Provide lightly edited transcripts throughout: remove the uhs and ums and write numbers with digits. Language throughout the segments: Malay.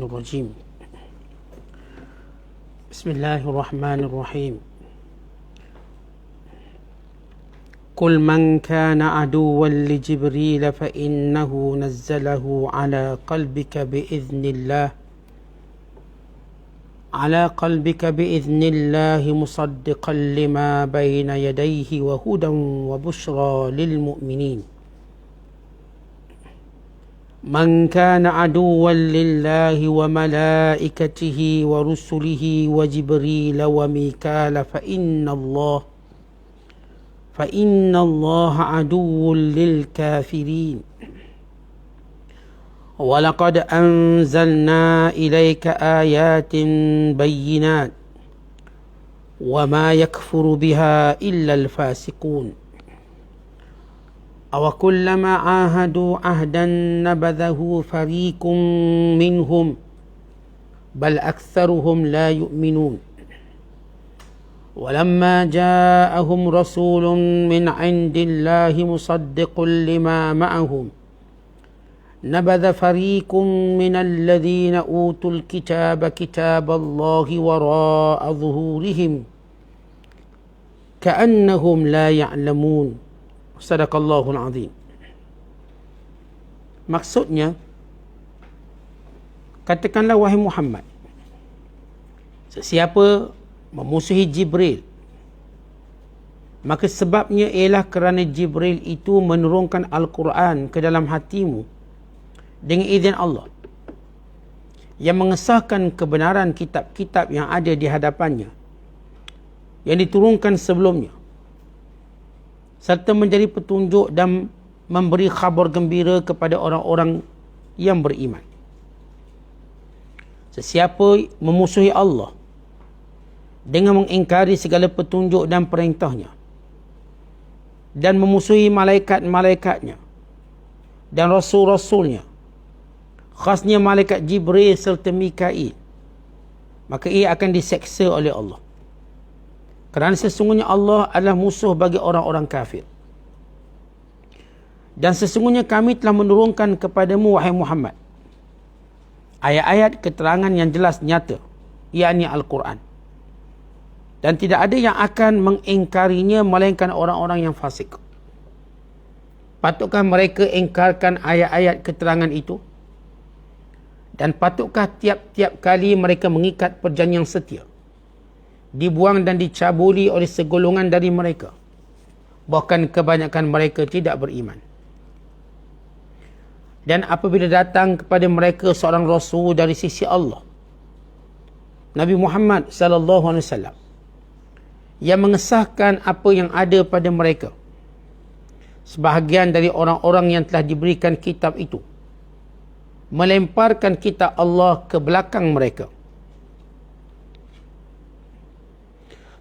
الرجيم. بسم الله الرحمن الرحيم. قل من كان عدوا لجبريل فإنه نزله على قلبك بإذن الله مصدقا لما بين يديه وهدى وبشرى للمؤمنين. من كان عدوا لله وملائكته ورسله وجبريل وميكال فإن الله عدو للكافرين. ولقد أنزلنا إليك آيات بينات وما يكفر بها إلا الفاسقون. أوكلما عاهدوا عهدا نبذه فريق منهم بل أكثرهم لا يؤمنون. ولما جاءهم رسول من عند الله مصدق لما معهم نبذ فريق من الذين أوتوا الكتاب كتاب الله وراء ظهورهم كأنهم لا يعلمون. Sadaqallahul azim. Maksudnya, katakanlah wahai Muhammad, sesiapa memusuhi Jibril, maka sebabnya ialah kerana Jibril itu menurunkan Al-Quran ke dalam hatimu dengan izin Allah, yang mengesahkan kebenaran kitab-kitab yang ada di hadapannya yang diturunkan sebelumnya, serta menjadi petunjuk dan memberi khabar gembira kepada orang-orang yang beriman. Sesiapa memusuhi Allah dengan mengingkari segala petunjuk dan perintahnya, dan memusuhi malaikat-malaikatnya dan rasul-rasulnya, khasnya malaikat Jibril serta Mikail, maka ia akan diseksa oleh Allah. Kerana sesungguhnya Allah adalah musuh bagi orang-orang kafir. Dan sesungguhnya kami telah menurunkan kepadamu, wahai Muhammad, ayat-ayat keterangan yang jelas nyata, yakni Al-Quran. Dan tidak ada yang akan mengingkarinya melainkan orang-orang yang fasik. Patutkah mereka ingkarkan ayat-ayat keterangan itu? Dan patutkah tiap-tiap kali mereka mengikat perjanjian setia dibuang dan dicabuli oleh segolongan dari mereka, bahkan kebanyakan mereka tidak beriman? Dan apabila datang kepada mereka seorang rasul dari sisi Allah, Nabi Muhammad sallallahu alaihi wasallam, yang mengesahkan apa yang ada pada mereka, sebahagian dari orang-orang yang telah diberikan kitab itu melemparkan kitab Allah ke belakang mereka,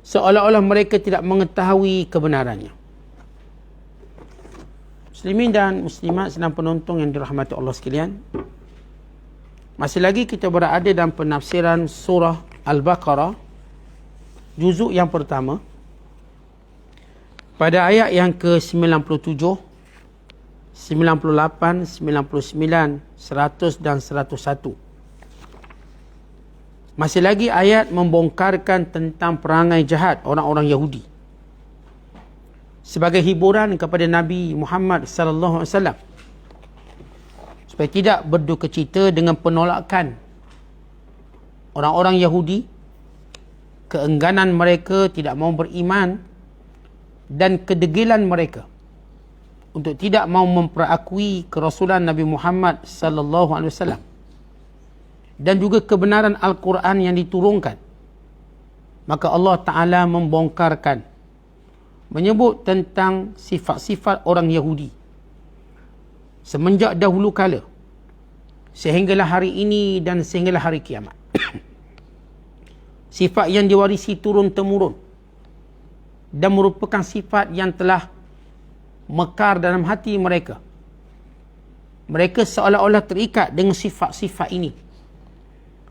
seolah-olah mereka tidak mengetahui kebenarannya. Muslimin dan muslimat sedang penonton yang dirahmati Allah sekalian, masih lagi kita berada dalam penafsiran surah Al-Baqarah, juzuk yang pertama, pada ayat yang ke-97, 98, 99, 100 dan 101. Masih lagi ayat membongkarkan tentang perangai jahat orang-orang Yahudi sebagai hiburan kepada Nabi Muhammad sallallahu alaihi wasallam, supaya tidak berduka cita dengan penolakan orang-orang Yahudi, keengganan mereka tidak mau beriman, dan kedegilan mereka untuk tidak mau memperakui kerasulan Nabi Muhammad sallallahu alaihi wasallam dan juga kebenaran Al-Quran yang diturunkan. Maka Allah Ta'ala membongkarkan, menyebut tentang sifat-sifat orang Yahudi semenjak dahulu kala, sehinggalah hari ini dan sehinggalah hari kiamat. Sifat yang diwarisi turun-temurun dan merupakan sifat yang telah mekar dalam hati mereka. Mereka seolah-olah terikat dengan sifat-sifat ini,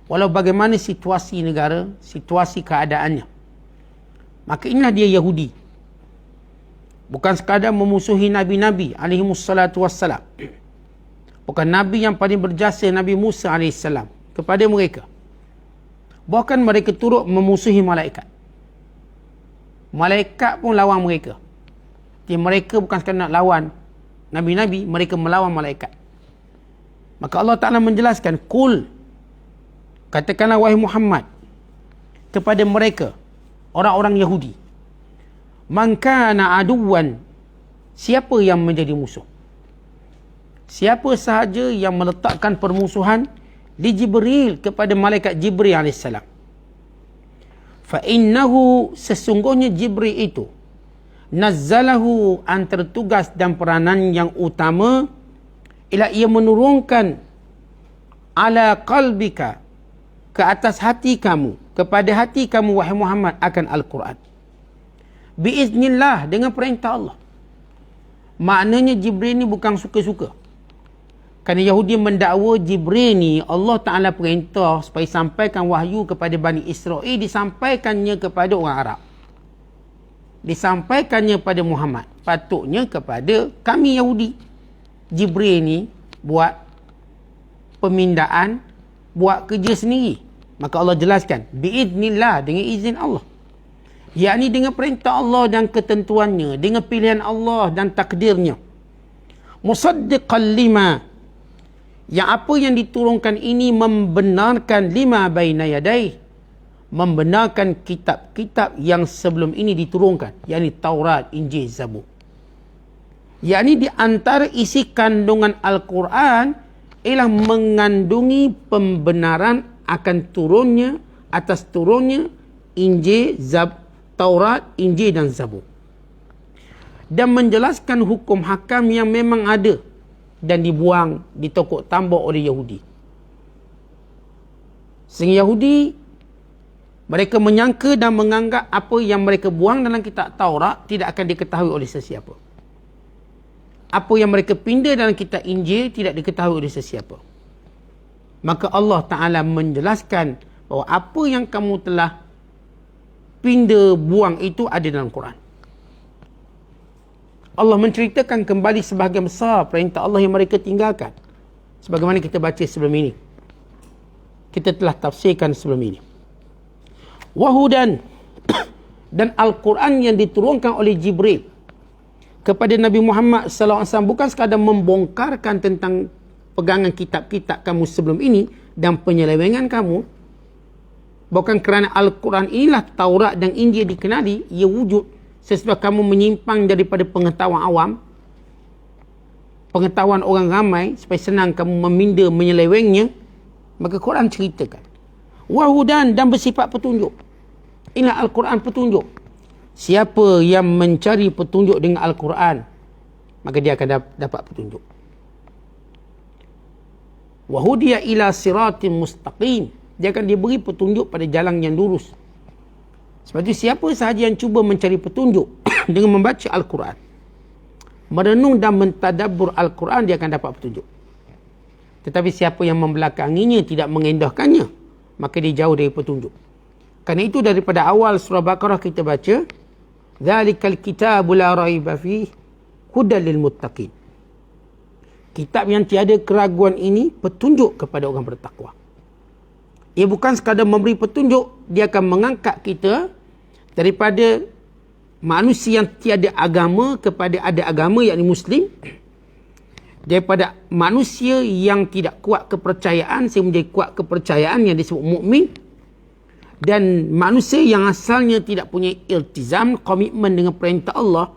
walau bagaimana situasi negara, situasi keadaannya. Maka inilah dia Yahudi. Bukan sekadar memusuhi Nabi-Nabi alaihimussalatu wassalam. Bukan Nabi yang paling berjasa, Nabi Musa alaihissalam, kepada mereka. Bahkan mereka turut memusuhi malaikat. Malaikat pun lawan mereka. Jadi mereka bukan sekadar nak lawan Nabi-Nabi, mereka melawan malaikat. Maka Allah Ta'ala menjelaskan, Qul, katakanlah wahai Muhammad, kepada mereka, orang-orang Yahudi, Man kana aduwan, siapa yang menjadi musuh? Siapa sahaja yang meletakkan permusuhan di Jibril kepada malaikat Jibril AS. Fa innahu, sesungguhnya Jibril itu, nazzalahu, antara tugas dan peranan yang utama, ialah ia menurunkan ala qalbika, ke atas hati kamu, kepada hati kamu wahai Muhammad, akan Al-Quran. Biiznillah, dengan perintah Allah. Maknanya Jibril ni bukan suka-suka. Kerana Yahudi mendakwa Jibril ni Allah Ta'ala perintah supaya sampaikan wahyu kepada Bani Israel, disampaikannya kepada orang Arab. Disampaikannya pada Muhammad. Patutnya kepada kami Yahudi. Jibril ni buat pemindaan, buat kerja sendiri. Maka Allah jelaskan, biiznillah, dengan izin Allah. Yakni dengan perintah Allah dan ketentuannya, dengan pilihan Allah dan takdirnya. Musaddiqan lima, yang apa yang diturunkan ini membenarkan lima baina yadai, membenarkan kitab-kitab yang sebelum ini diturunkan, yakni Taurat, Injil, Zabur. Yakni di antara isi kandungan Al-Quran ialah mengandungi pembenaran akan turunnya, atas turunnya Injil, Taurat, Injil dan Zabur. Dan menjelaskan hukum hakam yang memang ada dan dibuang, ditokok tambah oleh Yahudi. Sehingga Yahudi, mereka menyangka dan menganggap apa yang mereka buang dalam kitab Taurat tidak akan diketahui oleh sesiapa. Apa yang mereka pindah dalam kitab Injil tidak diketahui oleh sesiapa. Maka Allah Ta'ala menjelaskan bahawa apa yang kamu telah pindah buang itu ada dalam Quran. Allah menceritakan kembali sebahagian besar perintah Allah yang mereka tinggalkan. Sebagaimana kita baca sebelum ini. Kita telah tafsirkan sebelum ini. Wahudan, dan Al-Quran yang diturunkan oleh Jibril kepada Nabi Muhammad SAW bukan sekadar membongkarkan tentang pegangan kitab-kitab kamu sebelum ini dan penyelewengan kamu. Bukan kerana Al-Quran inilah Taurat dan Injil dikenali, ia wujud sesudah kamu menyimpang daripada pengetahuan awam, pengetahuan orang ramai, supaya senang kamu meminda menyelewengnya. Maka Quran ceritakan wahudan, dan bersifat petunjuk. Inilah Al-Quran petunjuk. Siapa yang mencari petunjuk dengan Al-Quran, maka dia akan dapat petunjuk. Wahudiya ila siratim mustaqim, dia akan diberi petunjuk pada jalan yang lurus. Sebab itu siapa sahaja yang cuba mencari petunjuk dengan membaca Al-Quran, merenung dan mentadabbur Al-Quran, dia akan dapat petunjuk. Tetapi siapa yang membelakanginya, tidak mengendahkannya, maka dia jauh dari petunjuk. Kerana itu daripada awal surah Baqarah kita baca, Zalikal kitabu la raiba fihi hudal lil muttaqin. Kitab yang tiada keraguan ini petunjuk kepada orang bertakwa. Ia bukan sekadar memberi petunjuk, dia akan mengangkat kita daripada manusia yang tiada agama kepada ada agama, yakni Muslim. Daripada manusia yang tidak kuat kepercayaan sehingga menjadi kuat kepercayaan yang disebut mukmin, dan manusia yang asalnya tidak punya iltizam, komitmen dengan perintah Allah,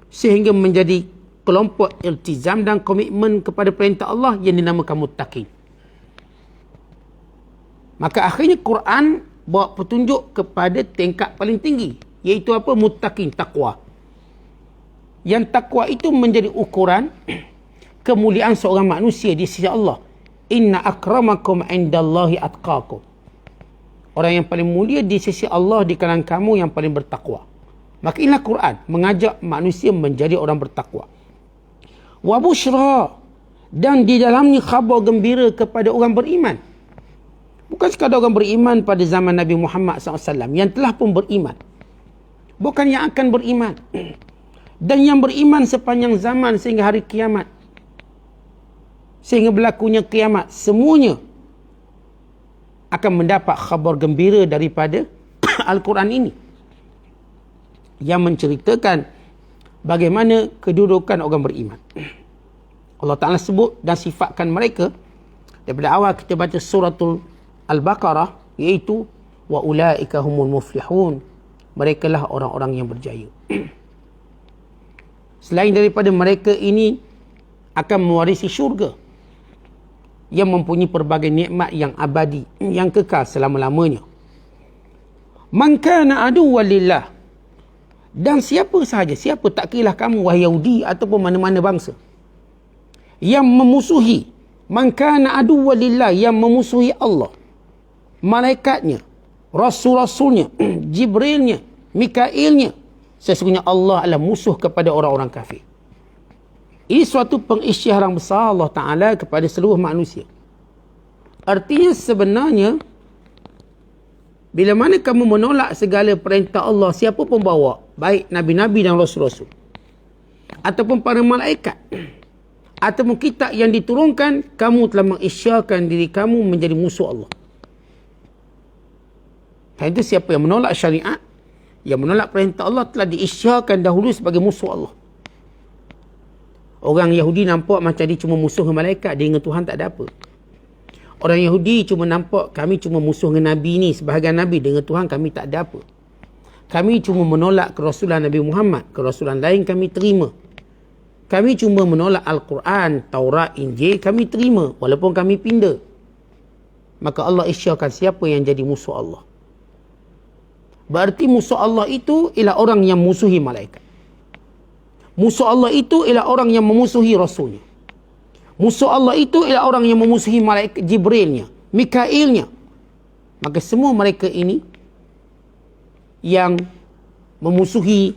sehingga menjadi kelompok iltizam dan komitmen kepada perintah Allah yang dinamakan muttaqin. Maka akhirnya Quran bawa petunjuk kepada tingkat paling tinggi, iaitu apa? Muttaqin, takwa. Yang takwa itu menjadi ukuran kemuliaan seorang manusia di sisi Allah. Inna akramakum indallahi atqakum. Orang yang paling mulia di sisi Allah di kalangan kamu yang paling bertakwa. Maka inilah Quran mengajak manusia menjadi orang bertakwa. Wa busyra, dan di dalamnya khabar gembira kepada orang beriman. Bukan sekadar orang beriman pada zaman Nabi Muhammad SAW, yang telah pun beriman. Bukan yang akan beriman. Dan yang beriman sepanjang zaman sehingga hari kiamat. Sehingga berlakunya kiamat. Semuanya akan mendapat khabar gembira daripada Al-Quran ini yang menceritakan bagaimana kedudukan orang beriman. Allah Ta'ala sebut dan sifatkan mereka daripada awal kita baca suratul Al-Baqarah, iaitu wa ulaika humul muflihun, mereka lah orang-orang yang berjaya. Selain daripada mereka ini akan mewarisi syurga yang mempunyai pelbagai nikmat yang abadi, yang kekal selama-lamanya. Man kana aduwwan lillah, dan siapa sahaja, siapa tak kiralah kamu wahai Yahudi ataupun mana-mana bangsa yang memusuhi, man kana aduwwan lillah, yang memusuhi Allah, malaikatnya, rasul-rasulnya, Jibrilnya, Mikailnya, sesungguhnya Allah adalah musuh kepada orang-orang kafir. Ini suatu pengisytiharan besar Allah Ta'ala kepada seluruh manusia. Artinya sebenarnya, bila mana kamu menolak segala perintah Allah, siapa pun bawa, baik Nabi-Nabi dan Rasul-Rasul, ataupun para malaikat, ataupun kitab yang diturunkan, kamu telah mengisytiharkan diri kamu menjadi musuh Allah. Dan itu siapa yang menolak syariat, yang menolak perintah Allah, telah diisytiharkan dahulu sebagai musuh Allah. Orang Yahudi nampak macam dia cuma musuh dengan malaikat, dia dengan Tuhan tak ada apa. Orang Yahudi cuma nampak kami cuma musuh dengan Nabi ni, sebahagian Nabi, dengan Tuhan kami tak ada apa. Kami cuma menolak kerasulan Nabi Muhammad, kerasulan lain kami terima. Kami cuma menolak Al-Quran, Taurat, Injil, kami terima walaupun kami pindah. Maka Allah isytiharkan siapa yang jadi musuh Allah. Berarti musuh Allah itu ialah orang yang musuhi malaikat. Musuh Allah itu ialah orang yang memusuhi Rasulnya. Musuh Allah itu ialah orang yang memusuhi malaikat Jibrilnya, Mikailnya. Maka semua mereka ini yang memusuhi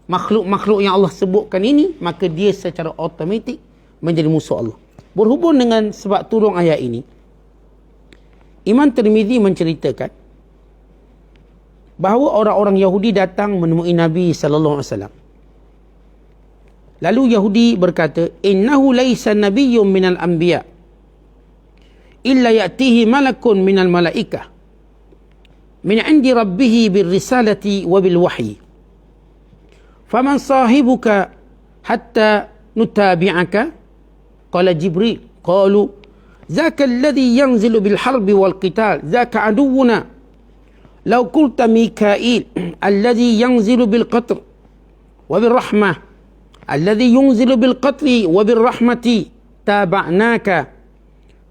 makhluk-makhluk yang Allah sebutkan ini, maka dia secara automatik menjadi musuh Allah. Berhubung dengan sebab turun ayat ini, Imam Tirmizi menceritakan bahawa orang-orang Yahudi datang menemui Nabi SAW. Lalu Yahudi berkata, innahu laisa nabiyyun minal anbiya illa ya'tihi malakun minal malaikah min 'indi rabbih bir risalati wa bil wahyi. Faman sahibuka hatta nutabi'aka? Qala Jibril. Qalu zaka alladhi yanzilu bil harbi wal qital, zaka aduwwuna. Law qulta Mikail alladhi yanzilu bil qatr wa bil rahmah alladhi yunzilu bil qatli wa bil rahmati taba'naka.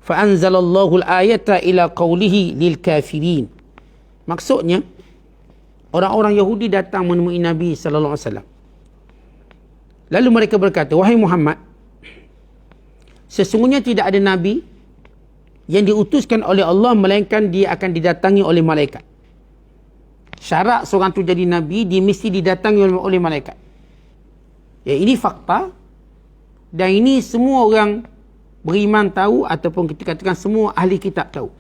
Fa anzalallahu al-ayata ila qawlihi lil kafirin. Maksudnya, orang-orang Yahudi datang menemui Nabi sallallahu alaihi wasallam. Lalu mereka berkata, wahai Muhammad, sesungguhnya tidak ada nabi yang diutuskan oleh Allah melainkan dia akan didatangi oleh malaikat. Syarat seorang tu jadi nabi, dia mesti didatangi oleh malaikat. Ya, ini fakta, dan ini semua orang beriman tahu, ataupun kita katakan semua ahli kitab tahu.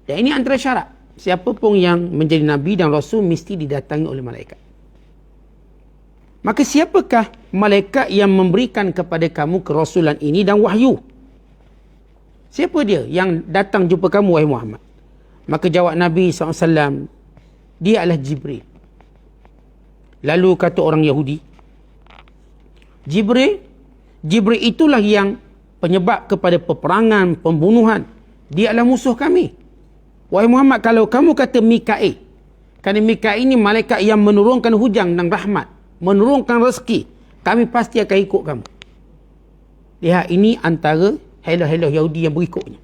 Dan ini antara syarat, siapa pun yang menjadi nabi dan rasul mesti didatangi oleh malaikat. Maka siapakah malaikat yang memberikan kepada kamu kerasulan ini dan wahyu? Siapa dia yang datang jumpa kamu, wahai Muhammad? Maka jawab Nabi SAW, dia adalah Jibril. Lalu kata orang Yahudi, Jibril itulah yang penyebab kepada peperangan, pembunuhan. Dia adalah musuh kami. Wahai Muhammad, kalau kamu kata Mikail, kerana Mikail ini malaikat yang menurunkan hujan dan rahmat, menurunkan rezeki, kami pasti akan ikut kamu. Lihat, ini antara helah-helah Yahudi yang berikutnya.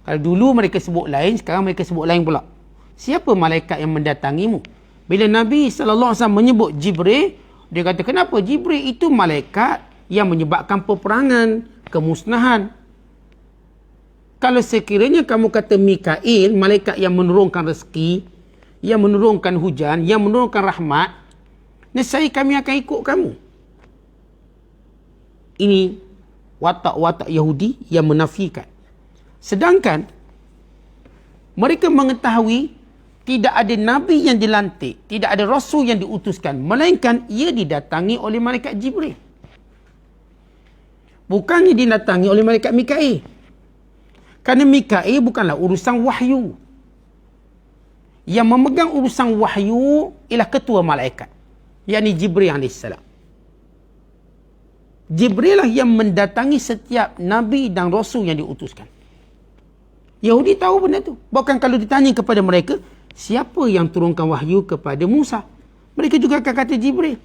Kalau dulu mereka sebut lain, sekarang mereka sebut lain pula. Siapa malaikat yang mendatangimu? Bila Nabi SAW menyebut Jibril, dia kata, kenapa? Jibril itu malaikat yang menyebabkan peperangan, kemusnahan. Kalau sekiranya kamu kata Mikail, malaikat yang menurunkan rezeki, yang menurunkan hujan, yang menurunkan rahmat, nescaya kami akan ikut kamu. Ini watak-watak Yahudi yang menafikan. Sedangkan mereka mengetahui tidak ada nabi yang dilantik, tidak ada rasul yang diutuskan, melainkan ia didatangi oleh malaikat Jibril. Bukannya didatangi oleh malaikat Mikail. Kerana Mikail bukanlah urusan wahyu. Yang memegang urusan wahyu ialah ketua malaikat, yakni Jibril AS. Jibril lah yang mendatangi setiap Nabi dan Rasul yang diutuskan. Yahudi tahu benda tu. Bahkan kalau ditanya kepada mereka, siapa yang turunkan wahyu kepada Musa? Mereka juga akan kata Jibril.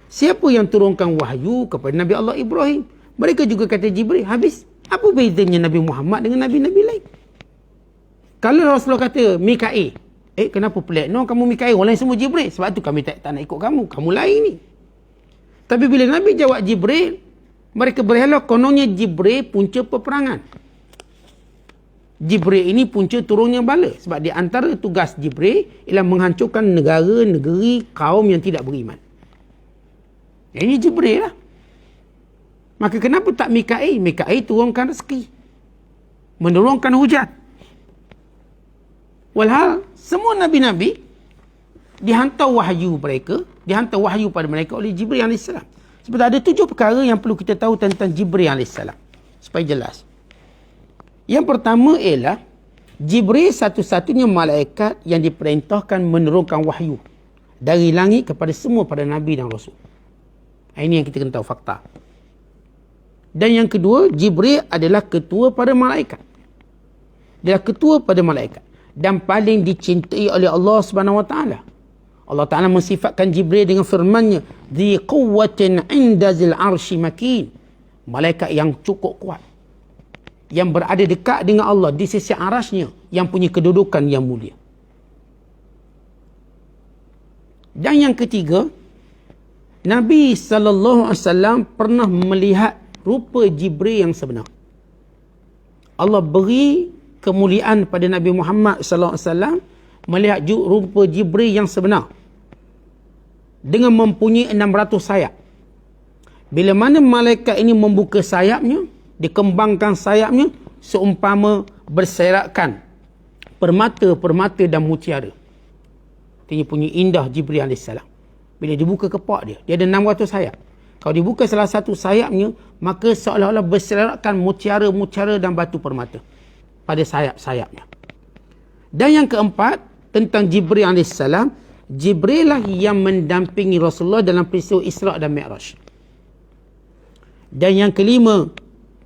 Siapa yang turunkan wahyu kepada Nabi Allah Ibrahim? Mereka juga kata Jibril. Habis. Apa bedanya Nabi Muhammad dengan Nabi-Nabi lain? Kalau Rasulullah kata Mikail, kenapa pelik? No, kamu Mikail, orang lain semua Jibril. Sebab tu kami tak nak ikut kamu. Kamu lain ni. Tapi bila Nabi jawab Jibril, mereka berhelak kononnya Jibril punca peperangan. Jibril ini punca turunnya bala. Sebab di antara tugas Jibril ialah menghancurkan negara, negeri, kaum yang tidak beriman. Ini Jibril lah. Maka kenapa tak Mikail? Mikail turunkan rezeki, menurunkan hujan. Walhal semua Nabi-Nabi dihantar wahyu pada mereka oleh Jibril AS. Sebab ada 7 perkara yang perlu kita tahu tentang Jibril AS supaya jelas. Yang pertama ialah Jibril satu-satunya malaikat yang diperintahkan menurunkan wahyu dari langit kepada semua pada Nabi dan Rasul. Ini yang kita kena tahu fakta. Dan yang kedua, Jibril adalah ketua pada malaikat. Dia adalah ketua pada malaikat dan paling dicintai oleh Allah Subhanahu Wa Taala. Allah Ta'ala mensifatkan Jibril dengan firman-Nya, "Dzi quwwatin 'inda zil 'arsy makin." Malaikat yang cukup kuat, yang berada dekat dengan Allah di sisi arasy-Nya, yang punya kedudukan yang mulia. Dan yang ketiga, Nabi SAW pernah melihat rupa Jibril yang sebenar. Allah beri kemuliaan pada Nabi Muhammad SAW melihat rupa Jibril yang sebenar dengan mempunyai 600 sayap. Bila mana malaikat ini membuka sayapnya, dikembangkan sayapnya seumpama berserakan permata-permata dan mutiara. Dia punya indah Jibril AS. Bila dibuka kepak dia ada 600 sayap. Kalau dibuka salah satu sayapnya, maka seolah-olah berserakan mutiara-mutiara dan batu permata pada sayap-sayapnya. Dan yang keempat, tentang Jibril AS. Jibril lah yang mendampingi Rasulullah dalam peristiwa Isra' dan Mi'raj. Dan yang kelima,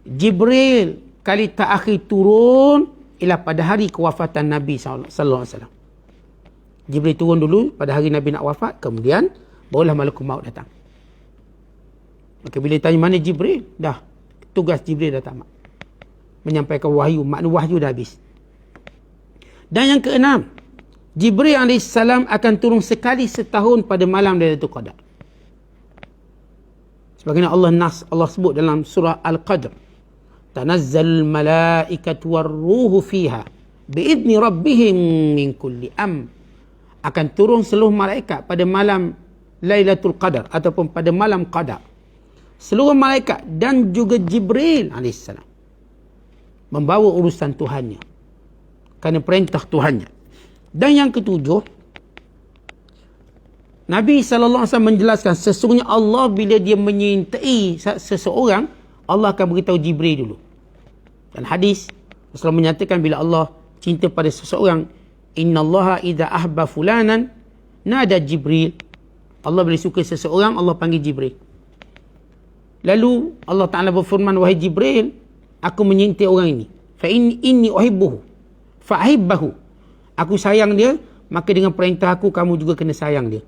Jibril kali terakhir turun ialah pada hari kewafatan Nabi SAW. Jibril turun dulu pada hari Nabi nak wafat, kemudian barulah malakul maut datang. Maka bila tanya mana Jibril, dah tugas Jibril dah tamat. Menyampaikan wahyu, makna wahyu dah habis. Dan yang keenam, Jibril AS akan turun sekali setahun pada malam Lailatul Qadar. Sebagaimana Allah sebut dalam surah Al-Qadr, "Tanazzalul malaikatu war-ruhu fiha biidzni rabbihim min kulli akan turun seluruh malaikat pada malam Lailatul Qadar ataupun pada malam Qadar. Seluruh malaikat dan juga Jibril AS membawa urusan Tuhannya kerana perintah Tuhannya. Dan yang ketujuh, Nabi SAW menjelaskan sesungguhnya Allah bila dia menyintai seseorang, Allah akan beritahu Jibril dulu. Dan hadis Rasulullah menyatakan bila Allah cinta pada seseorang, "Innallaha idza ahba fulanan nada Jibril." Allah bila suka seseorang, Allah panggil Jibril. Lalu Allah Ta'ala berfirman, "Wahai Jibril, aku menyintai orang ini. Fa inni uhibbuhu fa ahibbahu." Aku sayang dia, maka dengan perintah aku kamu juga kena sayang dia.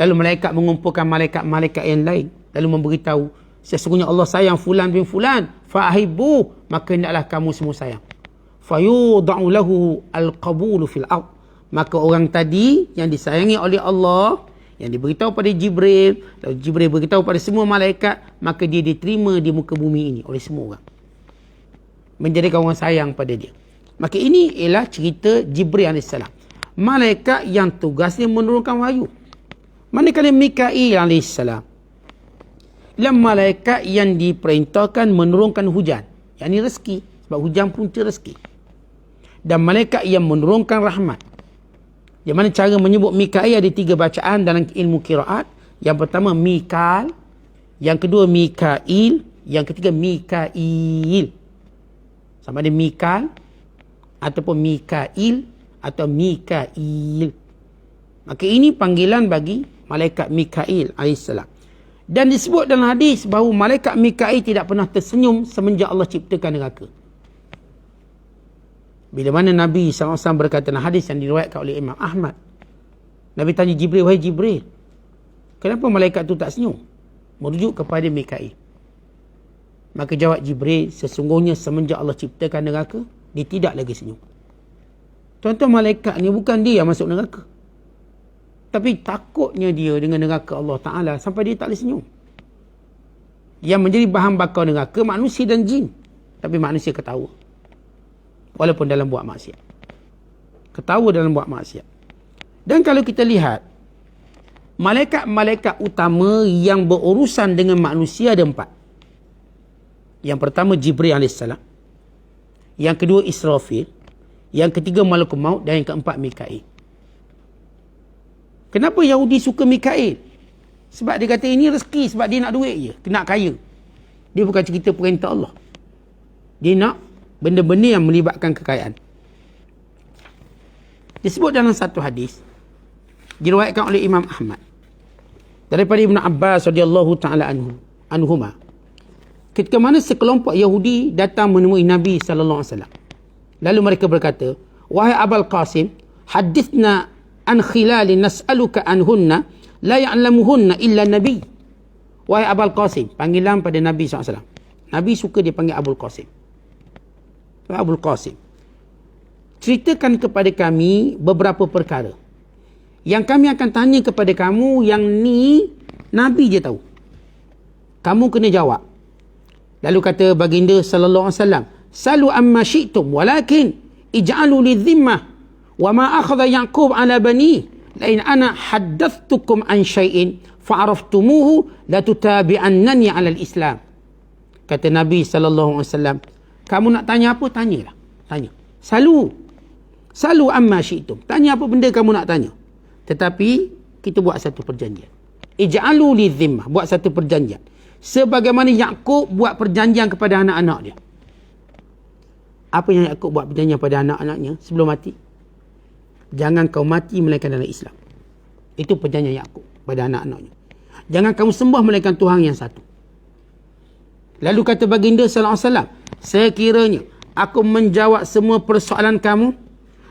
Lalu malaikat mengumpulkan malaikat-malaikat yang lain, lalu memberitahu, sesungguhnya Allah sayang fulan bin fulan, fa ahibbu, maka hendaklah kamu semua sayang. Fa yud'u lahu al-qabulu fil ard. Maka orang tadi yang disayangi oleh Allah, yang diberitahu pada Jibril, lalu Jibril beritahu pada semua malaikat, maka dia diterima di muka bumi ini oleh semua orang, menjadikan orang sayang pada dia. Maka ini ialah cerita Jibril AS, malaikat yang tugasnya menurunkan wahyu. Manakala Mikail AS ialah malaikat yang diperintahkan menurunkan hujan, yakni rezeki, sebab hujan punca rezeki. Dan malaikat yang menurunkan rahmat. Yang mana cara menyebut Mikail ada 3 bacaan dalam ilmu qiraat. Yang pertama Mikal, yang kedua Mikail, yang ketiga Mikail. Sama ada Mikal ataupun Mikail atau Mikail. Maka ini panggilan bagi malaikat Mikail alaihissalam. Dan disebut dalam hadis bahawa malaikat Mikail tidak pernah tersenyum semenjak Allah ciptakan neraka. Bila mana Nabi SAW berkata dalam hadis yang diriwayatkan oleh Imam Ahmad, Nabi tanya Jibril, wahai Jibril, kenapa malaikat tu tak senyum? Merujuk kepada Mikail. Maka jawab Jibril, sesungguhnya semenjak Allah ciptakan neraka, dia tidak lagi senyum. Tuan-tuan, malaikat ni bukan dia yang masuk neraka, tapi takutnya dia dengan neraka Allah Ta'ala sampai dia tak boleh senyum. Yang menjadi bahan bakar neraka manusia dan jin. Tapi manusia ketawa. Walaupun dalam buat maksiat. Ketawa dalam buat maksiat. Dan kalau kita lihat, malaikat-malaikat utama yang berurusan dengan manusia ada 4. Yang pertama Jibril AS. Yang kedua Israfil. Yang ketiga Malakul Maut. Dan yang keempat Mikail. Kenapa Yahudi suka Mikail? Sebab dia kata ini rezeki, sebab dia nak duit je, nak kaya. Dia bukan cerita perintah Allah. Dia nak benda-benda yang melibatkan kekayaan. Disebut dalam satu hadis, diriwayatkan oleh Imam Ahmad daripada Ibn Abbas radhiyallahu ta'ala anhuma, ketika mana sekelompok Yahudi datang menemui Nabi SAW. Lalu mereka berkata, wahai Abul Qasim, hadithna an khilalin nas'aluka anhunna la ya'lamuhunna illa Nabi. Wahai Abul Qasim, panggilan pada Nabi SAW. Nabi suka dia panggil Abul Qasim. Abul Qasim, ceritakan kepada kami beberapa perkara yang kami akan tanya kepada kamu, yang ni Nabi je tahu. Kamu kena jawab. Lalu kata baginda sallallahu alaihi wasallam, salu amma syi'tum walakin ij'alu lidhimmah wa ma akhadha Yaqub ala bani la in ana haddathtukum an syai'in fa'araftumuhu la tutabi'annani 'ala al-islam. Kata Nabi sallallahu alaihi wasallam, kamu nak tanya apa, tanyalah. Tanya. Salu amma syi'tum. Tanya apa benda kamu nak tanya. Tetapi kita buat satu perjanjian. Ij'alu lidhimmah, buat satu perjanjian. Sebagaimana Yaqub buat perjanjian kepada anak-anak dia. Apa yang Yaqub buat perjanjian pada anak-anaknya sebelum mati? Jangan kau mati melainkan dalam Islam. Itu perjanjian Yaqub pada anak-anaknya. Jangan kamu sembah melainkan Tuhan yang satu. Lalu kata baginda sallallahu alaihi wasallam, sekiranya aku menjawab semua persoalan kamu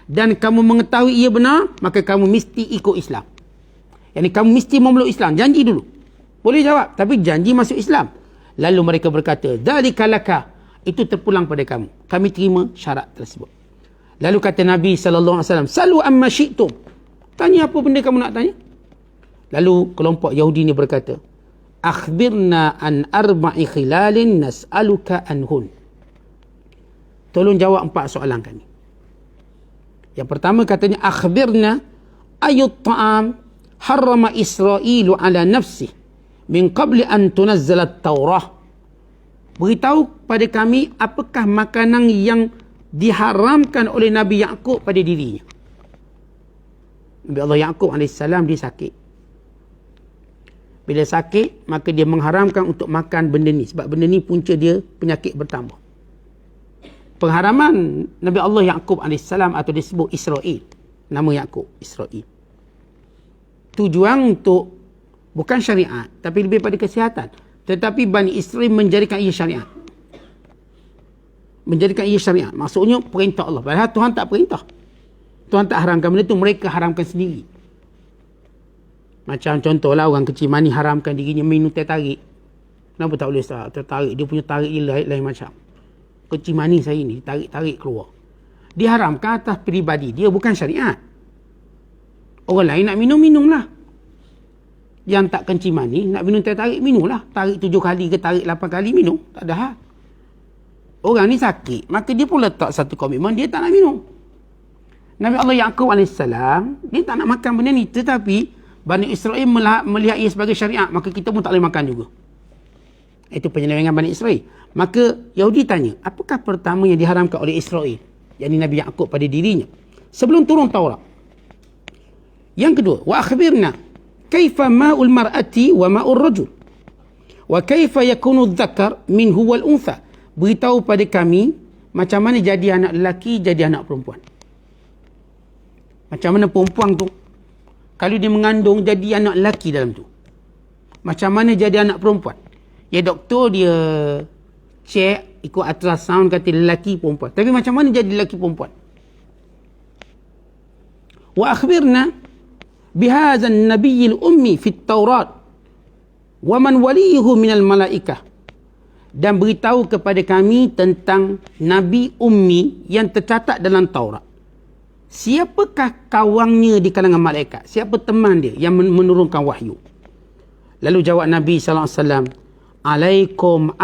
dan kamu mengetahui ia benar, maka kamu mesti ikut Islam. Yani kamu mesti memeluk Islam. Janji dulu. Boleh jawab, tapi janji masuk Islam. Lalu mereka berkata, dzalika laka, itu terpulang pada kamu. Kami terima syarat tersebut. Lalu kata Nabi sallallahu alaihi wasallam, salu amma syi'tum. Tanya apa benda kamu nak tanya. Lalu kelompok Yahudi ni berkata, akhbirna an arba'i khilalin nas'aluka anhun. Tolong jawab 4 soalan kami. Yang pertama katanya, akhbirna ayut ta'am harrama Isra'ilu ala nafsih min qabli an tunazzala at-Taurah. Beritahu pada kami apakah makanan yang diharamkan oleh Nabi Yaqub pada dirinya. Nabi Allah Yaqub AS dia sakit. Bila sakit, maka dia mengharamkan untuk makan benda ni. Sebab benda ni punca dia penyakit bertambah. Pengharaman Nabi Allah Yaqub AS atau disebut Israel. Nama Yaqub, Israel. Tujuan untuk bukan syariat, tapi lebih pada kesihatan. Tetapi Bani Israel menjadikan ia syariat. Menjadikan ia syariat. Maksudnya perintah Allah. Padahal Tuhan tak perintah. Tuhan tak haramkan benda tu, mereka haramkan sendiri. Macam contohlah orang kecil mani haramkan dirinya minum teh tarik. Kenapa tak boleh tarik? Dia punya tarik dia lain macam. Kecil mani saya ni tarik keluar. Diharamkan atas peribadi dia, bukan syariat. Orang lain nak minumlah. Yang tak kencing mani nak minum teh tarik, minumlah. Tarik 7 kali ke tarik 8 kali, minum. Tak ada hal. Orang ni sakit, maka dia pun letak satu komitmen, dia tak nak minum. Nabi Allah Yaqub AS, dia tak nak makan benda ni. Tetapi Bani Israel melihat ia sebagai syariat, maka kita pun tak boleh makan juga. Itu penyelewengan Bani Israel. Maka Yahudi tanya, apakah pertama yang diharamkan oleh Israel, yakni Nabi Yaqub pada dirinya sebelum turun Taurat? Yang kedua, wa akhbirna kaifa ma'ul mar'ati wa ma'ul rajul wa kaifa yakunu adh-dhakar minhu wal untha. Beritahu pada kami macam mana jadi anak lelaki, jadi anak perempuan. Macam mana perempuan tu, kalau dia mengandung, jadi anak lelaki dalam tu. Macam mana jadi anak perempuan. Ya, doktor dia check, ikut ultrasound, kata lelaki perempuan. Tapi macam mana jadi lelaki perempuan. Wa akhbirna bihazan nabiyil ummi fit taurat wa man waliyuhu minal malaikah. Dan beritahu kepada kami tentang Nabi Ummi yang tercatat dalam Taurat. Siapakah kawannya di kalangan malaikat? Siapa teman dia yang menurunkan wahyu? Lalu jawab Nabi SAW, Alaikum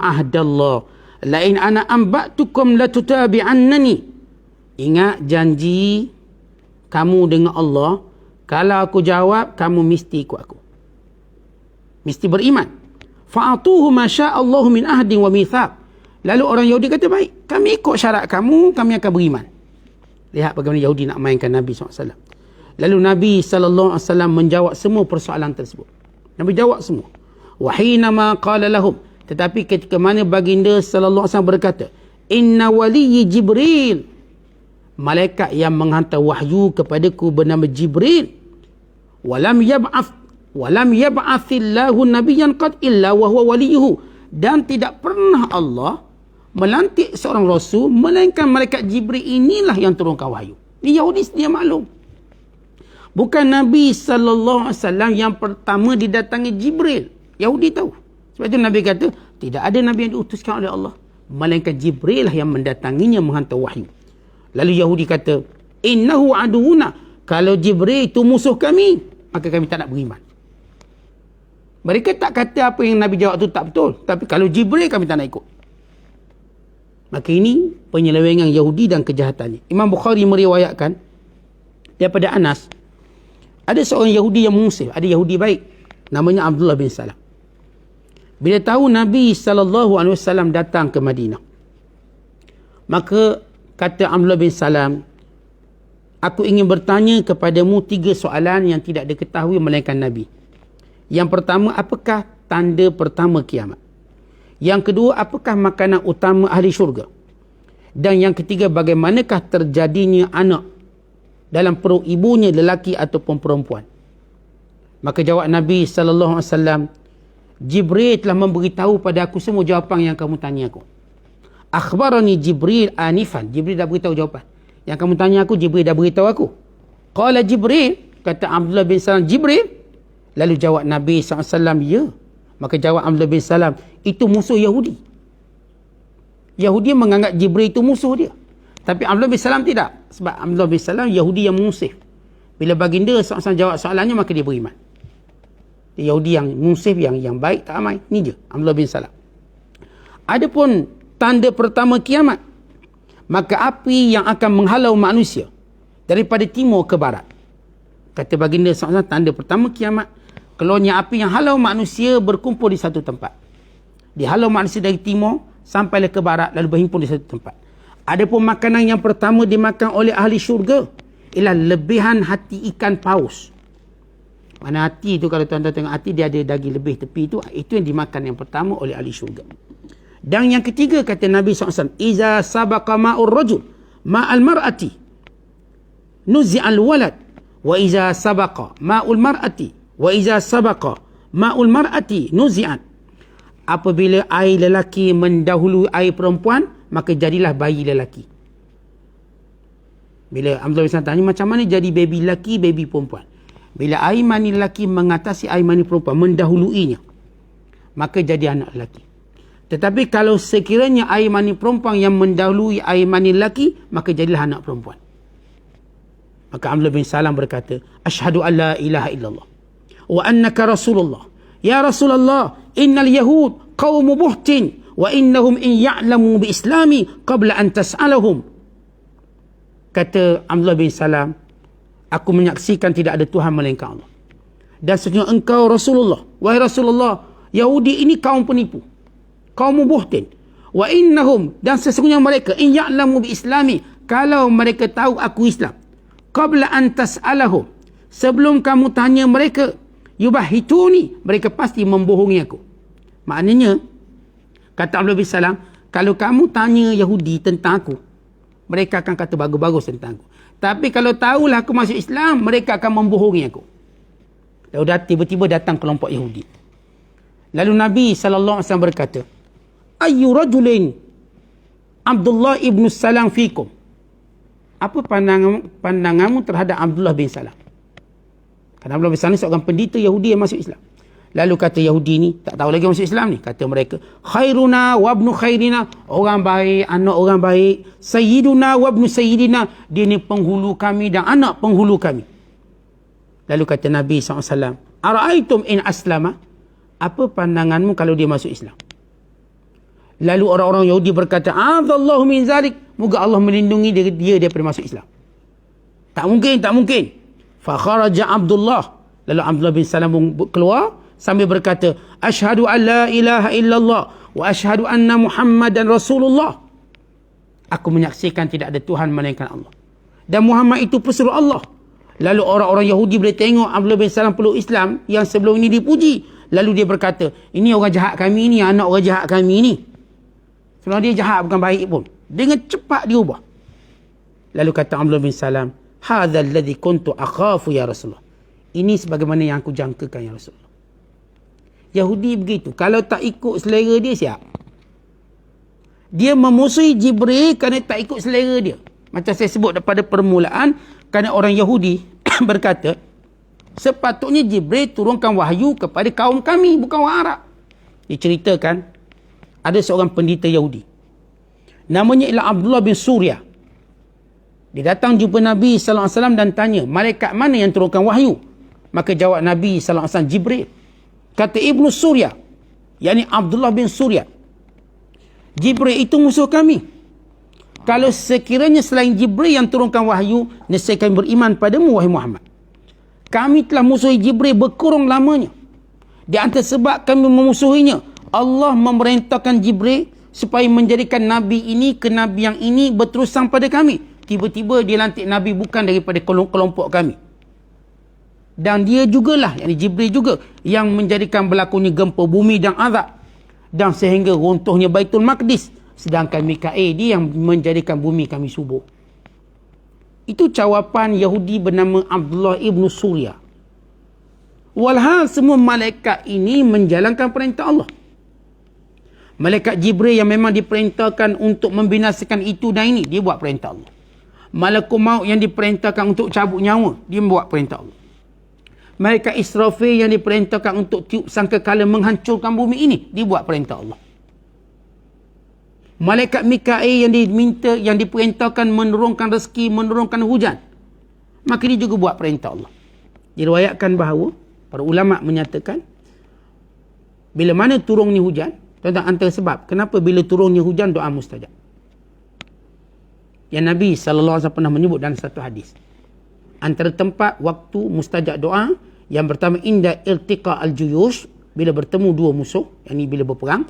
ahdallah, lain ana amba'tukum latutabi'annani. Ingat janji kamu dengan Allah, kalau aku jawab, kamu mesti ikut aku. Mesti beriman. Fa'atuhu ma sya'allahu min ahdin wa mithaq. Lalu orang Yahudi kata, baik, kami ikut syarat kamu, kami akan beriman. Lihat bagaimana Yahudi nak mainkan Nabi SAW. Lalu Nabi SAW menjawab semua persoalan tersebut. Nabi jawab semua. Wahinama qala lahum. Tetapi ketika mana baginda SAW berkata, Inna waliyyi Jibril. Malaikat yang menghantar wahyu kepadaku bernama Jibril. Walam yab'athillahu nabiyyan qad illa wa huwa waliyuhu. Dan tidak pernah Allah melantik seorang rasul melainkan malaikat Jibril inilah yang turunkan wahyu. Ini Yahudi dia maklum. Bukan Nabi SAW yang pertama didatangi Jibril. Yahudi tahu. Sebab itu Nabi kata, tidak ada Nabi yang diutuskan oleh Allah, melainkan Jibril lah yang mendatanginya menghantar wahyu. Lalu Yahudi kata, innahu aduuna. Kalau Jibril itu musuh kami, maka kami tak nak beriman. Mereka tak kata apa yang Nabi jawab tu tak betul. Tapi kalau Jibril, kami tak nak ikut. Maka ini penyelewengan Yahudi dan kejahatannya. Imam Bukhari meriwayatkan daripada Anas, ada seorang Yahudi yang mengusir, ada Yahudi baik, namanya Abdullah bin Salam. Bila tahu Nabi SAW datang ke Madinah, maka kata Abdullah bin Salam, aku ingin bertanya kepadamu 3 soalan yang tidak diketahui melainkan Nabi. Yang pertama, apakah tanda pertama kiamat? Yang kedua, apakah makanan utama ahli syurga? Dan yang ketiga, bagaimanakah terjadinya anak dalam perut ibunya, lelaki ataupun perempuan? Maka jawab Nabi SAW, Jibril telah memberitahu pada aku semua jawapan yang kamu tanya aku. Akhbarani Jibril anifan. Jibril dah beritahu jawapan. Yang kamu tanya aku, Jibril dah beritahu aku. Qala Jibril, kata Abdullah bin Salam, Jibril. Lalu jawab Nabi SAW, ya. Maka jawab Abdullah bin Salam, itu musuh Yahudi. Yahudi menganggap Jibril itu musuh dia. Tapi Abdullah bin Salam tidak. Sebab Abdullah bin Salam Yahudi yang mengusif. Bila baginda SAW jawab soalannya, maka dia beriman. Yahudi yang mengusif, yang baik, tak ramai. Ini je Abdullah bin Salam. Adapun tanda pertama kiamat, maka api yang akan menghalau manusia daripada timur ke barat. Kata baginda SAW, tanda pertama kiamat, keluarnya api yang halau manusia berkumpul di satu tempat. Dihalau manusia dari timur sampailah ke barat, lalu berhimpun di satu tempat. Adapun makanan yang pertama dimakan oleh ahli syurga ialah lebihan hati ikan paus. Mana hati itu, kalau tuan-tuan tengok hati, dia ada daging lebih tepi itu yang dimakan yang pertama oleh ahli syurga. Dan yang ketiga, kata Nabi SAW, iza sabaqa ma'ur rajul ma'al mar'ati nuzi'al walad, wa iza sabaqa ma'ul mar'ati wa iza sabaqa ma'ul mar'ati nuzi'an. Apabila air lelaki mendahului air perempuan, maka jadilah bayi lelaki. Bila Abdullah bin Salam tanya, macam mana jadi baby lelaki, baby perempuan? Bila air mani lelaki mengatasi air mani perempuan, mendahuluinya, maka jadi anak lelaki. Tetapi kalau sekiranya air mani perempuan yang mendahului air mani lelaki, maka jadilah anak perempuan. Maka Abdullah bin Salam berkata, Ashhadu an la ilaha illallah wa annaka Rasulullah. Ya Rasulullah, innal yahud qawmu buhtin wa innahum in ya'lamu bi islami qabla an tas'alahum. Kata Abdullah bin Salam, aku menyaksikan tidak ada Tuhan melainkan Allah. Dan sesungguhnya engkau Rasulullah. Wahai Rasulullah, Yahudi ini kaum penipu, kaum buhtin. Wa innahum, dan sesungguhnya mereka, in ya'lamu bi islami, kalau mereka tahu aku Islam, qabla an tas'alahum, sebelum kamu tanya mereka, yubahituni, mereka pasti membohongi aku. Maknanya, kata Abdullah bin Salam, Kalau kamu tanya Yahudi tentang aku, mereka akan kata bagus-bagus tentang aku. Tapi kalau tahulah aku masuk Islam, mereka akan membohongi aku. Lalu tiba-tiba datang kelompok Yahudi. Lalu Nabi SAW berkata, Ayyu rajulin Abdullah ibn Salam fikum. Apa pandanganmu terhadap Abdullah bin Salam? Kerana Abdullah bin Salam seorang pendeta Yahudi yang masuk Islam. Lalu kata Yahudi ni, tak tahu lagi masuk Islam ni. Kata mereka, khairuna wabnu khairina. Orang baik, anak orang baik. Sayyiduna wabnu sayyidina. Dia ni penghulu kami dan anak penghulu kami. Lalu kata Nabi SAW, Ara'aitum in aslama. Apa pandanganmu kalau dia masuk Islam? Lalu orang-orang Yahudi berkata, Azallahu min zalik. Moga Allah melindungi dia daripada masuk Islam. Tak mungkin, tak mungkin. Fa kharaja Abdullah. Lalu Abdullah bin Salam keluar sambil berkata, Ashhadu an la ilaha illallah wa ashhadu anna Muhammadan Rasulullah. Aku menyaksikan tidak ada Tuhan melainkan Allah. Dan Muhammad itu pesuruh Allah. Lalu orang-orang Yahudi boleh tengok Abdullah bin Salam peluk Islam yang sebelum ini dipuji. Lalu dia berkata, ini orang jahat kami ni, anak orang jahat kami ni. Sebelum dia jahat bukan baik pun. Dengan cepat dia ubah. Lalu kata Abdullah bin Salam, Hadha alladhi kuntu akhafu ya Rasulullah. Ini sebagaimana yang aku jangkakan ya Rasulullah. Yahudi begitu. Kalau tak ikut selera dia, siap. Dia memusuhi Jibril kerana tak ikut selera dia. Macam saya sebut pada permulaan, kerana orang Yahudi berkata, sepatutnya Jibril turunkan wahyu kepada kaum kami, bukan orang Arab. Diceritakan, ada seorang pendeta Yahudi. Namanya ialah Abdullah bin Surya. Dia datang jumpa Nabi SAW dan tanya, malaikat mana yang turunkan wahyu? Maka jawab Nabi SAW, Jibril. Kata Ibnu Surya, yakni Abdullah bin Surya, Jibril itu musuh kami. Kalau sekiranya selain Jibril yang turunkan wahyu, nescaya kami beriman padamu, wahai Muhammad. Kami telah musuhi Jibril berkurung lamanya. Di antara sebab kami memusuhinya, Allah memerintahkan Jibril supaya menjadikan Nabi ini ke Nabi yang ini berterusan pada kami. Tiba-tiba dia lantik Nabi bukan daripada kelompok kami. Dan dia jugalah, yakni Jibril juga, yang menjadikan berlakunya gempa bumi dan azab. Dan sehingga runtuhnya Baitul Maqdis. Sedangkan Mikail dia yang menjadikan bumi kami subur. Itu jawapan Yahudi bernama Abdullah ibn Surya. Walhal semua malaikat ini menjalankan perintah Allah. Malaikat Jibril yang memang diperintahkan untuk membinasakan itu dan ini, dia buat perintah Allah. Malaikat maut yang diperintahkan untuk cabut nyawa, dia buat perintah Allah. Malaikat Israfil yang diperintahkan untuk tiup sangkakala menghancurkan bumi ini, dia buat perintah Allah. Malaikat Mikail yang diperintahkan menurunkan rezeki, menurunkan hujan, maka dia juga buat perintah Allah. Diriwayatkan bahawa para ulama menyatakan, bila mana turunnya hujan, tentang antara sebab kenapa bila turunnya hujan doa mustajab. Yang Nabi SAW pernah menyebut dalam satu hadis. Antara tempat waktu mustajab doa, yang pertama inda iltiqa al-juyush, bila bertemu dua musuh, yang ini bila berperang,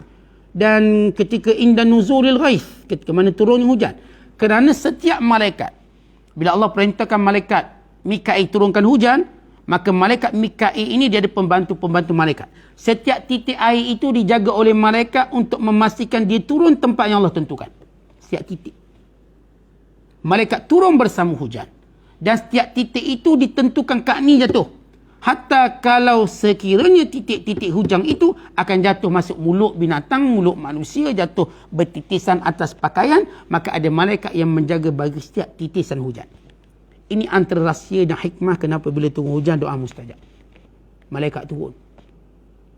dan ketika inda nuzulil ghaith, ketika mana turunnya hujan. Kerana setiap malaikat, bila Allah perintahkan malaikat Mikail turunkan hujan, maka malaikat Mikail ini dia ada pembantu-pembantu malaikat. Setiap titik air itu dijaga oleh malaikat untuk memastikan dia turun tempat yang Allah tentukan. Setiap titik. Malaikat turun bersama hujan. Dan setiap titik itu ditentukan kat ni jatuh. Hatta kalau sekiranya titik-titik hujan itu akan jatuh masuk mulut binatang, mulut manusia, jatuh bertitisan atas pakaian, maka ada malaikat yang menjaga bagi setiap titisan hujan. Ini antara rahsia dan hikmah kenapa bila turun hujan doa mustajab. Malaikat turun.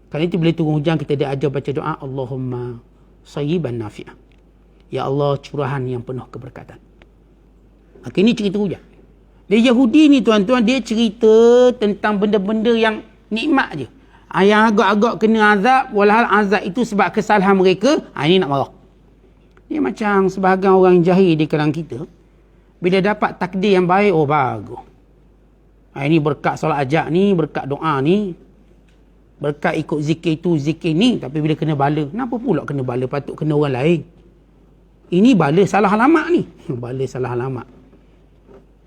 Kerana itu bila turun hujan kita diajar baca doa Allahumma sayyiban nafi'ah. Ya Allah curahan yang penuh keberkatan. Maka ini cerita hujan. Dia Yahudi ni tuan-tuan, dia cerita tentang benda-benda yang nikmat je. Yang agak-agak kena azab, walhal azab itu sebab kesalahan mereka, ini nak marah. Dia macam sebahagian orang jahil di kalangan kita, bila dapat takdir yang baik, oh bagus. Ini berkat solat ajak ni, berkat doa ni, berkat ikut zikir tu, zikir ni. Tapi bila kena bala, kenapa pula kena bala? Patut kena orang lain. Ini bala salah alamat ni. Bala salah alamat.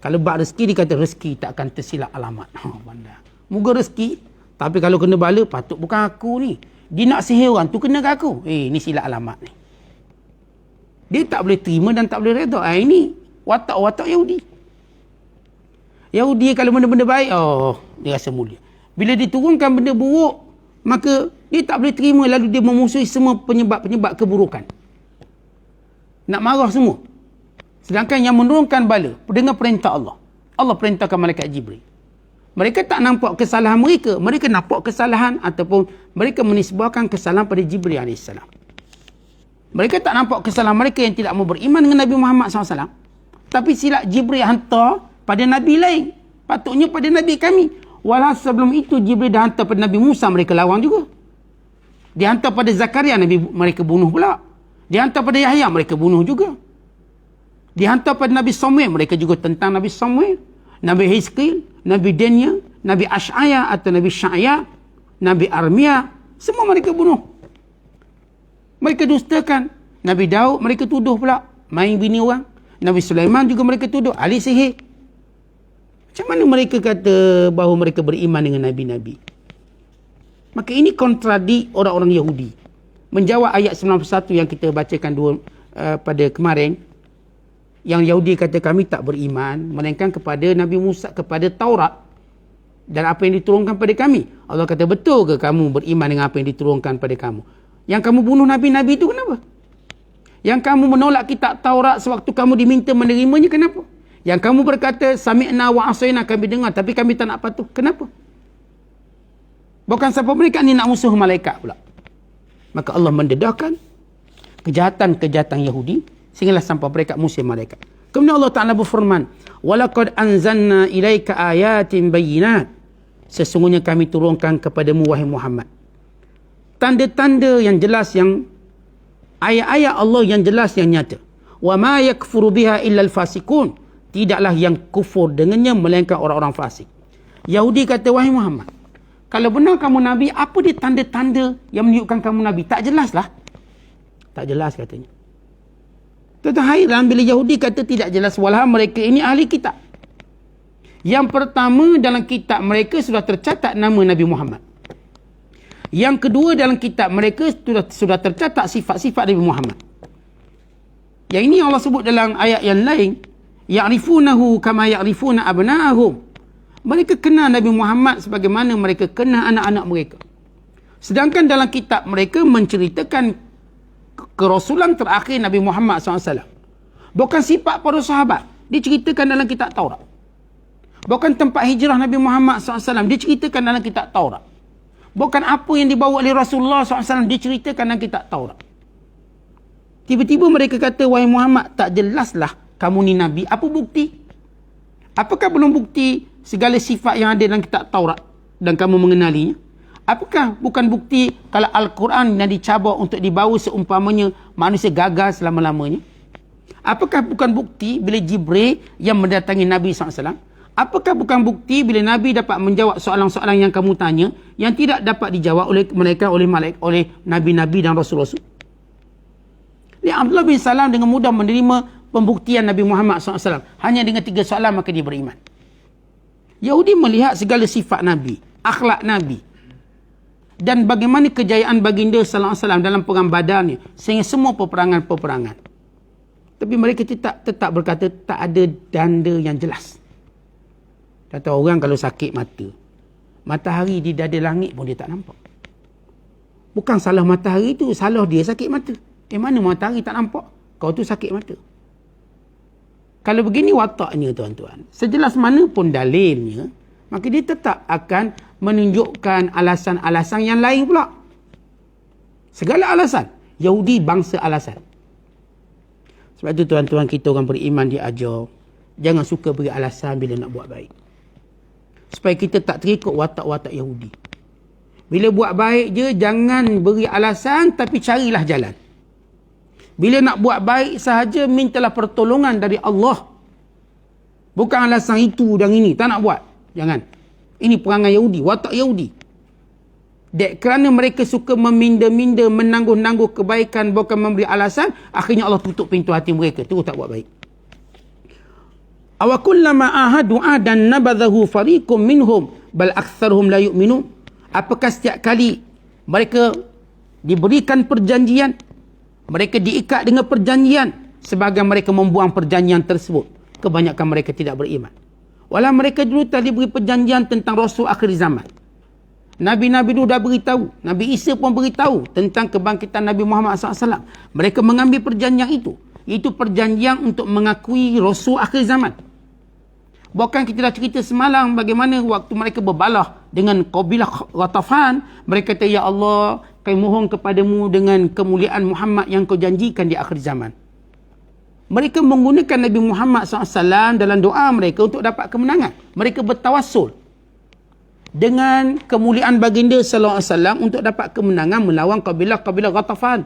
Kalau bak rezeki, dia kata rezeki tak akan tersilap alamat. Bandar. Moga rezeki. Tapi kalau kena bala, patut bukan aku ni. Dia nak sihir orang tu, kena ke aku? Ni silap alamat ni. Dia tak boleh terima dan tak boleh redha. Ini watak-watak Yahudi. Yahudi kalau benda-benda baik, dia rasa mulia. Bila diturunkan benda buruk, maka dia tak boleh terima, lalu dia memusuhi semua penyebab-penyebab keburukan. Nak marah semua. Sedangkan yang menurunkan bala dengan perintah Allah. Allah perintahkan malaikat Jibril. Mereka tak nampak kesalahan mereka. Mereka nampak kesalahan ataupun mereka menisbahkan kesalahan pada Jibril AS. Mereka tak nampak kesalahan mereka yang tidak mau beriman dengan Nabi Muhammad SAW. Tapi silap Jibril hantar pada Nabi lain. Patutnya pada Nabi kami. Walau sebelum itu Jibril dah hantar pada Nabi Musa, mereka lawan juga. Dia hantar pada Zakaria, mereka bunuh pula. Dia hantar pada Yahya, mereka bunuh juga. Dia hantar pada Nabi Samuel, mereka juga tentang Nabi Samuel. Nabi Hizqil, Nabi Daniel, Nabi Ash'aya atau Nabi Sya'ya, Nabi Armia, semua mereka bunuh. Mereka dustakan. Nabi Daud mereka tuduh pula main bini orang. Nabi Sulaiman juga mereka tuduh ahli sihir. Macam mana mereka kata bahawa mereka beriman dengan Nabi-Nabi? Maka ini kontradik orang-orang Yahudi. Menjawab ayat 91 yang kita bacakan pada kemarin. Yang Yahudi kata kami tak beriman melainkan kepada Nabi Musa, kepada Taurat dan apa yang diturunkan pada kami. Allah kata betul ke kamu beriman dengan apa yang diturunkan pada kamu? Yang kamu bunuh Nabi-Nabi itu kenapa? Yang kamu menolak kitab Taurat sewaktu kamu diminta menerimanya kenapa? Yang kamu berkata sami'na wa asayna, kami dengar tapi kami tak nak patuh. Kenapa? Bukan siapa mereka ni nak musuh malaikat pula. Maka Allah mendedahkan kejahatan-kejahatan Yahudi sehinggalah sampai mereka musuh malaikat. Kemudian Allah Ta'ala berfirman, walaqad anzalna ilaika ayatin bayyinat, sesungguhnya kami turunkan kepadamu wahai Muhammad tanda-tanda yang jelas, yang ayat-ayat Allah yang jelas, yang nyata. Wa ma yakfuru biha illa al-fasikun, tidaklah yang kufur dengannya melainkan orang-orang fasik. Yahudi kata, wahai Muhammad, kalau benar kamu Nabi, apa dia tanda-tanda yang menunjukkan kamu Nabi? Tak jelas lah. Tak jelas katanya. Tuan-tuan hairan bila Yahudi kata tidak jelas, walau mereka ini ahli kitab. Yang pertama, dalam kitab mereka sudah tercatat nama Nabi Muhammad. Yang kedua, dalam kitab mereka sudah tercatat sifat-sifat Nabi Muhammad. Yang ini Allah sebut dalam ayat yang lain, ya'rifunahu kama ya'rifuna abna'ahum. Mereka kenal Nabi Muhammad sebagaimana mereka kenal anak-anak mereka. Sedangkan dalam kitab mereka menceritakan kerasulan terakhir Nabi Muhammad SAW. Bukan sifat para sahabat, diceritakan dalam kitab Taurat. Bukan tempat hijrah Nabi Muhammad SAW, diceritakan dalam kitab Taurat. Bukan apa yang dibawa oleh Rasulullah SAW, diceritakan dalam kitab Taurat. Tiba-tiba mereka kata, wahai Muhammad, tak jelaslah kamu ni Nabi. Apa bukti? Apakah belum bukti segala sifat yang ada dalam kitab Taurat dan kamu mengenalinya? Apakah bukan bukti kalau Al-Quran yang dicabar untuk dibawa seumpamanya manusia gagal selama-lamanya? Apakah bukan bukti bila Jibril yang mendatangi Nabi SAW? Apakah bukan bukti bila Nabi dapat menjawab soalan-soalan yang kamu tanya yang tidak dapat dijawab oleh mereka, oleh Nabi-Nabi dan Rasul-Rasul? Abdullah bin Salam dengan mudah menerima pembuktian Nabi Muhammad SAW. Hanya dengan 3 soalan maka dia beriman. Yahudi melihat segala sifat Nabi, akhlak Nabi, dan bagaimana kejayaan baginda sallallahu alaihi wasallam dalam perang Badar ni, sehingga semua peperangan-peperangan. Tapi mereka tetap berkata tak ada tanda yang jelas. Kata orang kalau sakit mata, matahari di dada langit pun dia tak nampak. Bukan salah matahari tu, salah dia sakit mata. Mana matahari tak nampak? Kau tu sakit mata. Kalau begini wataknya tuan-tuan, sejelas mana pun dalilnya, maka dia tetap akan menunjukkan alasan-alasan yang lain pula. Segala alasan. Yahudi bangsa alasan. Sebab itu tuan-tuan, kita orang beriman diajar, jangan suka beri alasan bila nak buat baik. Supaya kita tak terikut watak-watak Yahudi. Bila buat baik je, jangan beri alasan, tapi carilah jalan. Bila nak buat baik sahaja, mintalah pertolongan dari Allah. Bukan alasan itu dan ini, tak nak buat. Jangan. Ini perangai Yahudi, watak Yahudi. Kerana mereka suka meminda-minda, menangguh-nangguh kebaikan, bukan memberi alasan, akhirnya Allah tutup pintu hati mereka. Terus tak buat baik. Awakullama ahadu adan nabadhahu fariqum minhum bal aktsaruhum la yu'minun. Apakah setiap kali mereka diberikan perjanjian, Mereka diikat dengan perjanjian. Sebahagian mereka membuang perjanjian tersebut. Kebanyakan mereka tidak beriman. Walau mereka dulu tadi beri perjanjian tentang Rasul akhir zaman. Nabi-Nabi dulu dah beritahu. Nabi Isa pun beritahu tentang kebangkitan Nabi Muhammad SAW. Mereka mengambil perjanjian itu. Itu perjanjian untuk mengakui Rasul akhir zaman. Bukan kita dah cerita semalam bagaimana waktu mereka berbalah dengan kabilah Ghatafan. Mereka kata, Ya Allah, kami mohon kepadamu dengan kemuliaan Muhammad yang kau janjikan di akhir zaman. Mereka menggunakan Nabi Muhammad SAW dalam doa mereka untuk dapat kemenangan. Mereka bertawassul dengan kemuliaan baginda sallallahu alaihi wasallam untuk dapat kemenangan melawan kabilah-kabilah Ghatafan.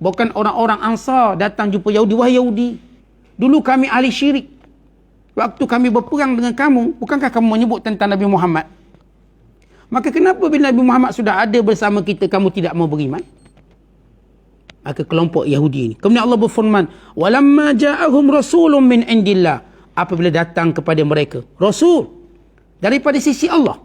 Bukan orang-orang Ansar datang jumpa Yahudi, wahai Yahudi, dulu kami ahli syirik. Waktu kami berperang dengan kamu, bukankah kamu menyebut tentang Nabi Muhammad? Maka kenapa bila Nabi Muhammad sudah ada bersama kita, kamu tidak mau beriman? Maka kelompok Yahudi ini. Kemudian Allah berfirman, "Walamma ja'ahum rasulun min indillah." Apabila datang kepada mereka rasul daripada sisi Allah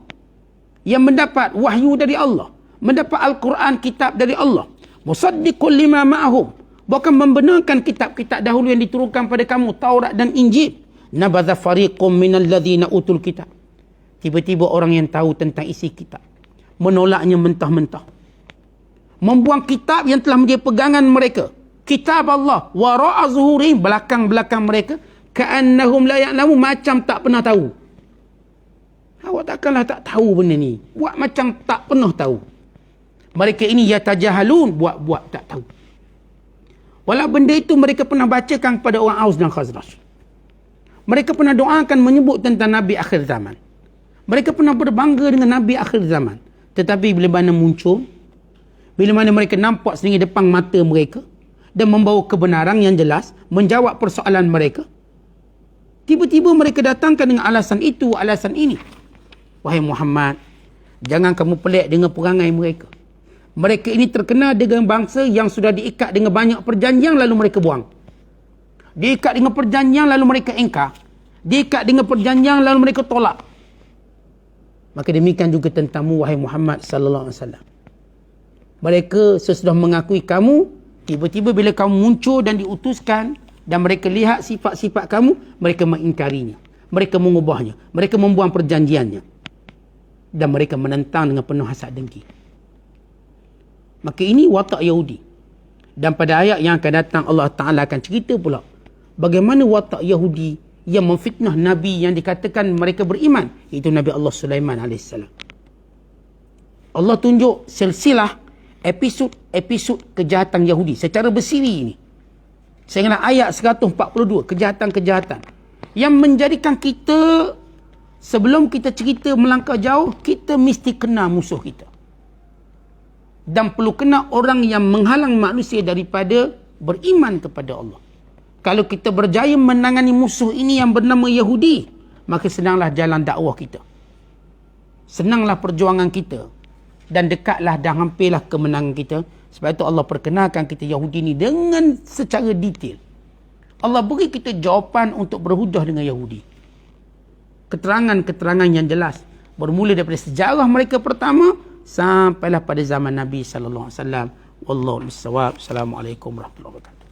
yang mendapat wahyu dari Allah, mendapat Al-Quran, kitab dari Allah, musaddiqul lima ma'ahum, bukan membenarkan kitab-kitab dahulu yang diturunkan pada kamu, Taurat dan Injil. Nabadha fariqum minal ladzina utul kitab. Tiba-tiba orang yang tahu tentang isi kitab menolaknya mentah-mentah. Membuang kitab yang telah menjadi pegangan mereka. Kitab Allah wara'a zuhurihim, belakang-belakang mereka, ka'annahum la ya'lamu, macam tak pernah tahu. Awak takkanlah tak tahu benda ni. Buat macam tak pernah tahu. Mereka ini yatajahalun, buat-buat tak tahu. Walau benda itu mereka pernah bacakan kepada orang Aus dan Khazraj. Mereka pernah doakan menyebut tentang Nabi akhir zaman. Mereka pernah berbangga dengan Nabi akhir zaman. Tetapi bila mana muncul, bila mana mereka nampak sendiri depan mata mereka dan membawa kebenaran yang jelas, menjawab persoalan mereka, tiba-tiba mereka datangkan dengan alasan itu, alasan ini. Wahai Muhammad, jangan kamu pelik dengan perangai mereka. Mereka ini terkenal dengan bangsa yang sudah diikat dengan banyak perjanjian lalu mereka buang. Diikat dengan perjanjian lalu mereka ingkar. Diikat dengan perjanjian lalu mereka tolak. Maka demikian juga tentangmu, wahai Muhammad sallallahu alaihi wasallam. Mereka sesudah mengakui kamu, tiba-tiba bila kamu muncul dan diutuskan dan mereka lihat sifat-sifat kamu, mereka mengingkarinya. Mereka mengubahnya. Mereka membuang perjanjiannya. Dan mereka menentang dengan penuh hasad dengki. Maka ini watak Yahudi. Dan pada ayat yang akan datang Allah Ta'ala akan cerita pula bagaimana watak Yahudi yang memfitnah Nabi yang dikatakan mereka beriman, iaitu Nabi Allah Sulaiman AS. Allah tunjuk silsilah episod kejahatan Yahudi secara bersiri ini. Sehingga ayat 142, kejahatan-kejahatan yang menjadikan kita, sebelum kita cerita melangkah jauh, kita mesti kenal musuh kita. Dan perlu kenal orang yang menghalang manusia daripada beriman kepada Allah. Kalau kita berjaya menangani musuh ini yang bernama Yahudi, maka senanglah jalan dakwah kita. Senanglah perjuangan kita. Dan dekatlah dan hampirlah kemenangan kita. Sebab itu Allah perkenalkan kita Yahudi ini dengan secara detail. Allah beri kita jawapan untuk berhujah dengan Yahudi. Keterangan-keterangan yang jelas. Bermula daripada sejarah mereka pertama sampailah pada zaman Nabi sallallahu alaihi wasallam. Wallahu a'lam bissawab. Assalamualaikum warahmatullahi wabarakatuh.